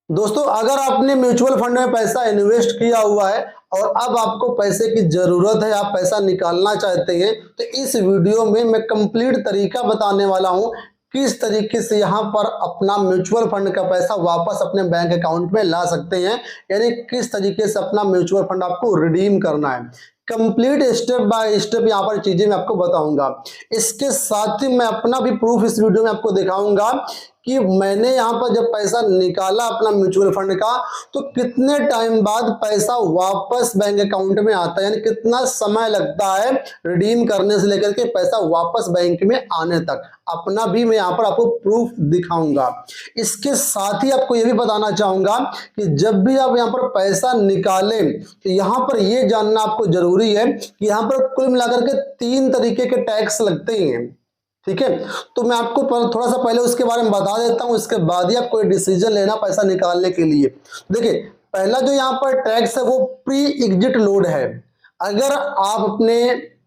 दोस्तों, अगर आपने म्यूचुअल फंड में पैसा इन्वेस्ट किया हुआ है और अब आपको पैसे की जरूरत है, आप पैसा निकालना चाहते हैं, तो इस वीडियो में मैं कंप्लीट तरीका बताने वाला हूं किस तरीके से यहां पर अपना म्यूचुअल फंड का पैसा वापस अपने बैंक अकाउंट में ला सकते हैं। यानी किस तरीके से अपना म्यूचुअल फंड आपको रिडीम करना है। कंप्लीट स्टेप बाय स्टेप यहाँ पर चीजें मैं आपको बताऊंगा। इसके साथ ही मैं अपना भी प्रूफ इस वीडियो में आपको दिखाऊंगा कि मैंने यहाँ पर जब पैसा निकाला अपना म्यूचुअल फंड का, तो कितने टाइम बाद पैसा वापस बैंक अकाउंट में आता है, यानी कितना समय लगता है रिडीम करने से लेकर के पैसा वापस बैंक में आने तक। अपना भी मैं यहाँ पर आपको प्रूफ दिखाऊंगा। इसके साथ ही आपको यह भी बताना चाहूंगा कि जब भी आप यहाँ पर पैसा निकालें तो यहाँ पर यह जानना आपको जरूरी है कि यहाँ पर कुल मिलाकर के 3 तरीके के टैक्स लगते हैं। ठीक है, तो मैं आपको थोड़ा सा पहले उसके बारे में बता देता हूं, इसके बाद ही आप कोई डिसीजन लेना पैसा निकालने के लिए। देखिए, पहला जो यहाँ पर टैक्स है वो प्री एग्जिट लोड है। अगर आप अपने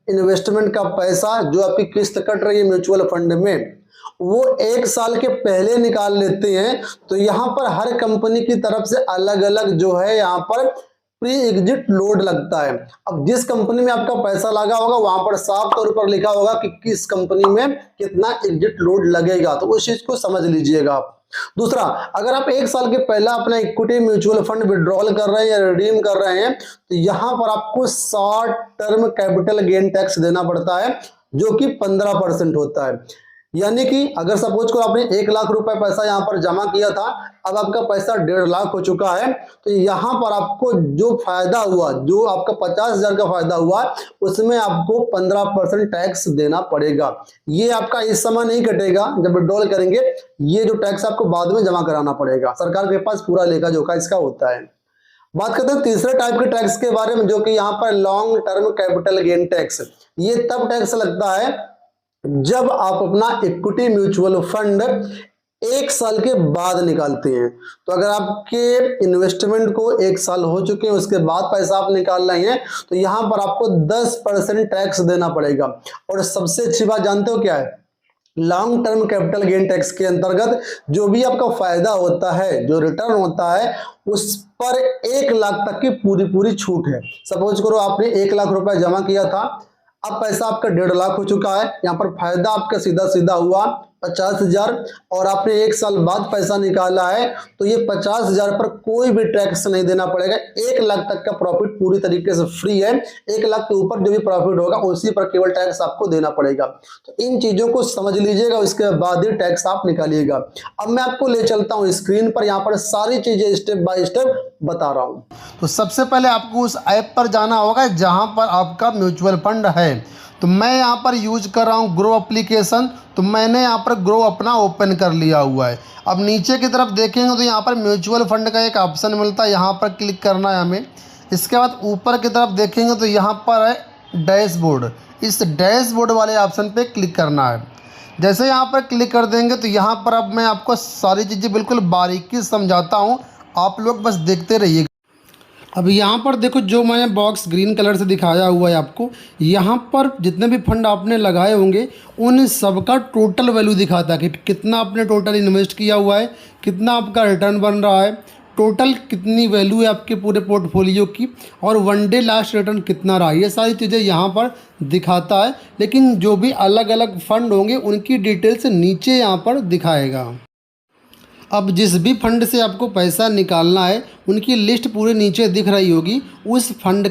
इन्वेस्टमेंट का पैसा जो आपकी किस्त कट रही है म्यूचुअल फंड में, वो 1 साल के पहले निकाल लेते हैं, तो यहाँ पर हर कंपनी की तरफ से अलग अलग जो है यहाँ पर प्री एग्जिट लोड लगता है। अब जिस कंपनी में आपका पैसा लगा होगा वहां पर साफ तौर पर लिखा होगा कि किस कंपनी में कितना एग्जिट लोड लगेगा, तो उस चीज को समझ लीजिएगा आप। दूसरा, अगर आप 1 साल के पहला अपना इक्विटी म्यूचुअल फंड विड्रॉल कर रहे हैं या रिडीम कर रहे हैं, तो यहां पर आपको short term capital gain tax देना पड़ता है, जो कि 15% होता है। यानी कि अगर सपोज को आपने 1 लाख रुपए पैसा यहां पर जमा किया था, अब आपका पैसा 1.5 लाख हो चुका है, तो यहां पर आपको जो फायदा हुआ, जो आपका 50,000 का फायदा हुआ, उसमें आपको 15% टैक्स देना पड़ेगा। ये आपका इस समय नहीं कटेगा, जब विड्रॉल करेंगे ये जो टैक्स आपको बाद में जमा कराना पड़ेगा। सरकार के पास पूरा लेखा जोखा इसका होता है। बात करते हैं तीसरे टाइप के टैक्स के बारे में, जो कि यहाँ पर long term capital gain tax. ये तब टैक्स लगता है जब आप अपना इक्विटी म्यूचुअल फंड 1 साल के बाद निकालते हैं। तो अगर आपके इन्वेस्टमेंट को 1 साल हो चुके हैं, उसके बाद पैसा आप निकाल रहे हैं, तो यहां पर आपको 10% टैक्स देना पड़ेगा। और सबसे अच्छी बात जानते हो क्या है? Long term capital gain tax के अंतर्गत जो भी आपका फायदा होता है, जो रिटर्न होता है, उस पर 1 लाख तक की पूरी छूट है। सपोज करो आपने 1 लाख रुपए जमा किया था, अब पैसा आपका 1.5 लाख हो चुका है, यहाँ पर फायदा आपका सीधा सीधा हुआ 50,000, और आपने 1 साल बाद पैसा निकाला है, तो ये 50,000 पर कोई भी टैक्स नहीं देना पड़ेगा। 1 लाख तक का प्रॉफिट पूरी तरीके से फ्री है। 1 लाख के ऊपर जो भी प्रॉफिट होगा उसी पर केवल टैक्स आपको देना पड़ेगा। तो इन चीजों को समझ लीजिएगा, उसके बाद ही टैक्स आप निकालिएगा। अब मैं आपको ले चलता हूँ स्क्रीन पर, यहाँ पर सारी चीजें स्टेप बाय स्टेप बता रहा हूँ। तो सबसे पहले आपको उस ऐप पर जाना होगा जहाँ पर आपका म्यूचुअल फंड है। तो मैं यहाँ पर यूज कर रहा हूँ ग्रो एप्लीकेशन। तो मैंने यहाँ पर ग्रो अपना ओपन कर लिया हुआ है। अब नीचे की तरफ देखेंगे तो यहाँ पर म्यूचुअल फंड का एक ऑप्शन मिलता है, यहाँ पर क्लिक करना है हमें। इसके बाद ऊपर की तरफ देखेंगे तो यहाँ पर है डैशबोर्ड। इस डैशबोर्ड वाले ऑप्शन पे क्लिक करना है। जैसे यहाँ पर क्लिक कर देंगे तो यहाँ पर अब मैं आपको सारी चीज़ें बिल्कुल बारीकी समझाता हूँ, आप लोग बस देखते रहिएगा। अब यहाँ पर देखो, जो मैंने बॉक्स ग्रीन कलर से दिखाया हुआ है आपको, यहाँ पर जितने भी फंड आपने लगाए होंगे उन सबका टोटल वैल्यू दिखाता है कि कितना आपने टोटल इन्वेस्ट किया हुआ है, कितना आपका रिटर्न बन रहा है, टोटल कितनी वैल्यू है आपके पूरे पोर्टफोलियो की, और 1 डे लास्ट रिटर्न कितना रहा। ये सारी चीज़ें यहाँ पर दिखाता है। लेकिन जो भी अलग अलग फंड होंगे उनकी डिटेल्स नीचे यहाँ पर दिखाएगा। अब जिस भी फंड से आपको पैसा निकालना है उनकी लिस्ट पूरे नीचे दिख रही होगी, उस फंड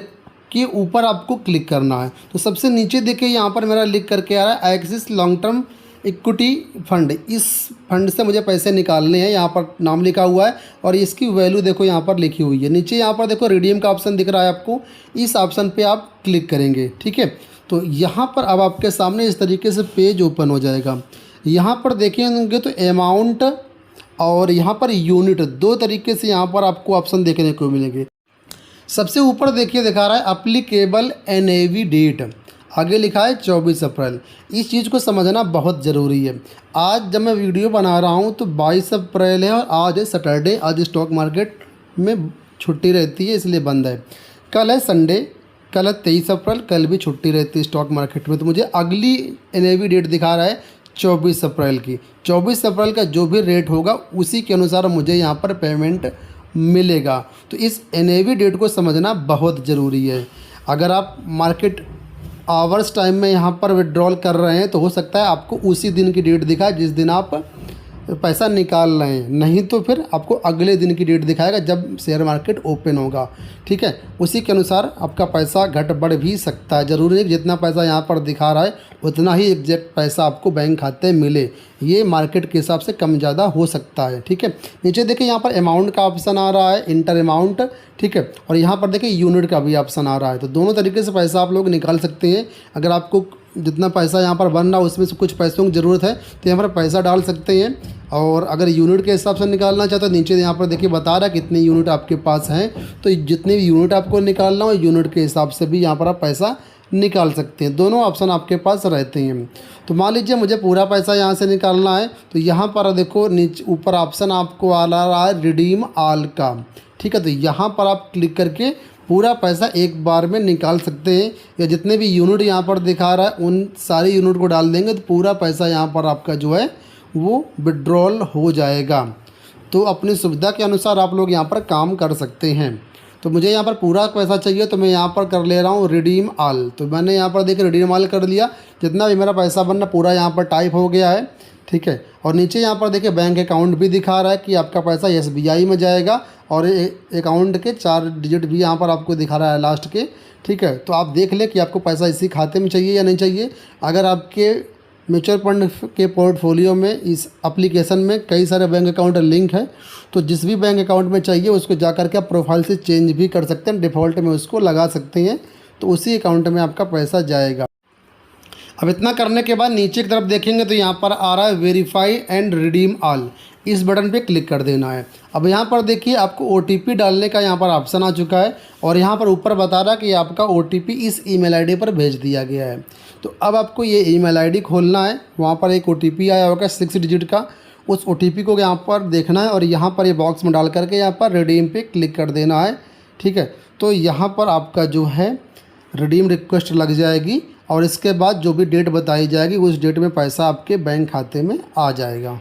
के ऊपर आपको क्लिक करना है। तो सबसे नीचे देखिए, यहाँ पर मेरा लिख करके आ रहा है axis long term equity fund. इस फंड से मुझे पैसे निकालने हैं, यहाँ पर नाम लिखा हुआ है और इसकी वैल्यू देखो यहाँ पर लिखी हुई है। नीचे यहाँ पर देखो रिडीम का ऑप्शन दिख रहा है आपको, इस ऑप्शन पर आप क्लिक करेंगे। ठीक है, तो यहाँ पर अब आपके सामने इस तरीके से पेज ओपन हो जाएगा। यहाँ पर देखेंगे तो अमाउंट और यहाँ पर यूनिट, 2 तरीके से यहाँ पर आपको ऑप्शन देखने को मिलेंगे। सबसे ऊपर देखिए दिखा रहा है एप्लीकेबल एनएवी डेट, आगे लिखा है 24 अप्रैल। इस चीज़ को समझना बहुत ज़रूरी है। आज जब मैं वीडियो बना रहा हूँ तो 22 अप्रैल है और आज है सैटरडे। आज स्टॉक मार्केट में छुट्टी रहती है इसलिए बंद है। कल है संडे, कल है 23 अप्रैल, कल भी छुट्टी रहती है स्टॉक मार्केट में। तो मुझे अगली एनएवी डेट दिखा रहा है 24 अप्रैल की। 24 अप्रैल का जो भी रेट होगा उसी के अनुसार मुझे यहाँ पर पेमेंट मिलेगा। तो इस NAV डेट को समझना बहुत ज़रूरी है। अगर आप मार्केट आवर्स टाइम में यहाँ पर विड्रॉल कर रहे हैं तो हो सकता है आपको उसी दिन की डेट दिखाए जिस दिन आप पैसा निकाल रहे हैं, नहीं तो फिर आपको अगले दिन की डेट दिखाएगा जब शेयर मार्केट ओपन होगा। ठीक है, उसी के अनुसार आपका पैसा घट बढ़ भी सकता है। ज़रूरी नहीं कि जितना पैसा यहाँ पर दिखा रहा है उतना ही एग्जैक्ट पैसा आपको बैंक खाते में मिले, ये मार्केट के हिसाब से कम ज़्यादा हो सकता है। ठीक है, नीचे देखिए यहाँ पर अमाउंट का ऑप्शन आ रहा है, इंटर अमाउंट। ठीक है, और यहाँ पर देखिए यूनिट का भी ऑप्शन आ रहा है। तो दोनों तरीके से पैसा आप लोग निकाल सकते हैं। अगर आपको जितना पैसा यहाँ पर बन रहा है उसमें से कुछ पैसों की ज़रूरत है तो यहाँ पर पैसा डाल सकते हैं। और अगर यूनिट के हिसाब से निकालना चाहते हो नीचे यहाँ पर देखिए बता रहा है कितने यूनिट आपके पास हैं। तो जितने भी यूनिट आपको निकालना हो यूनिट के हिसाब से भी यहाँ पर आप पैसा निकाल सकते हैं। दोनों ऑप्शन आपके पास रहते हैं। तो मान लीजिए मुझे पूरा पैसा यहाँ से निकालना है तो यहाँ पर देखो नीचे ऊपर ऑप्शन आपको आ रहा है रिडीम ऑल का। ठीक है, तो यहाँ पर आप क्लिक करके पूरा पैसा एक बार में निकाल सकते हैं, या जितने भी यूनिट यहाँ पर दिखा रहा है उन सारे यूनिट को डाल देंगे तो पूरा पैसा यहाँ पर आपका जो है वो विड्रॉल हो जाएगा। तो अपनी सुविधा के अनुसार आप लोग यहाँ पर काम कर सकते हैं। तो मुझे यहाँ पर पूरा पैसा चाहिए तो मैं यहाँ पर कर ले रहा हूँ रिडीम ऑल। तो मैंने यहाँ पर देखिए रिडीम ऑल कर लिया, जितना भी मेरा पैसा बनना पूरा यहाँ पर टाइप हो गया है। ठीक है, और नीचे यहाँ पर देखिए बैंक अकाउंट भी दिखा रहा है कि आपका पैसा SBI में जाएगा, और अकाउंट के 4 डिजिट भी यहाँ पर आपको दिखा रहा है लास्ट के। ठीक है, तो आप देख लें कि आपको पैसा इसी खाते में चाहिए या नहीं चाहिए। अगर आपके म्यूचुअल फंड के पोर्टफोलियो में इस एप्लीकेशन में कई सारे बैंक अकाउंट लिंक है तो जिस भी बैंक अकाउंट में चाहिए उसको जा करके आप प्रोफाइल से चेंज भी कर सकते हैं, डिफ़ॉल्ट में उसको लगा सकते हैं, तो उसी अकाउंट में आपका पैसा जाएगा। अब इतना करने के बाद नीचे की तरफ देखेंगे तो यहाँ पर आ रहा है वेरीफाई एंड रिडीम ऑल, इस बटन पे क्लिक कर देना है। अब यहाँ पर देखिए आपको OTP डालने का यहाँ पर ऑप्शन आ चुका है, और यहाँ पर ऊपर बता रहा है कि आपका OTP इस ईमेल आईडी पर भेज दिया गया है। तो अब आपको ये ईमेल आईडी खोलना है, वहाँ पर एक OTP आया होगा 6 डिजिट का, उस OTP को यहाँ पर देखना है और यहाँ पर ये बॉक्स में डाल करके यहाँ पर रिडीम पे क्लिक कर देना है। ठीक है, तो यहाँ पर आपका जो है रिडीम रिक्वेस्ट लग जाएगी, और इसके बाद जो भी डेट बताई जाएगी उस डेट में पैसा आपके बैंक खाते में आ जाएगा।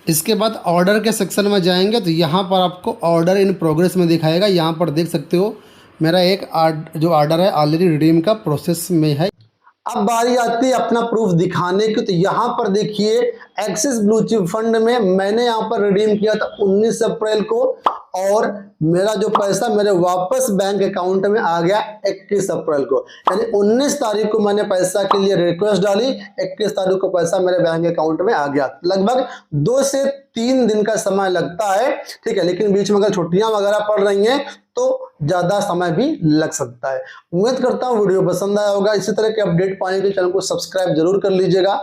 इसके बाद ऑर्डर के सेक्शन में जाएंगे तो यहाँ पर आपको ऑर्डर इन प्रोग्रेस में दिखाएगा। यहाँ पर देख सकते हो मेरा एक जो ऑर्डर है ऑलरेडी रिडीम का प्रोसेस में है। अब बारी आती है अपना प्रूफ दिखाने की। तो यहाँ पर देखिए एक्सिस ब्लू चिप फंड में मैंने यहाँ पर रिडीम किया था 19 अप्रैल को, और मेरा जो पैसा मेरे वापस बैंक अकाउंट में आ गया 21 अप्रैल को। यानी 19 तारीख को मैंने पैसा के लिए रिक्वेस्ट डाली, 21 तारीख को पैसा मेरे बैंक अकाउंट में आ गया। लगभग 2 से 3 दिन का समय लगता है। ठीक है, लेकिन बीच में अगर छुट्टियां वगैरह पड़ रही हैं तो ज्यादा समय भी लग सकता है। उम्मीद करता हूँ वीडियो पसंद आया होगा। इसी तरह के अपडेट पाने के लिए चैनल को सब्सक्राइब जरूर कर लीजिएगा।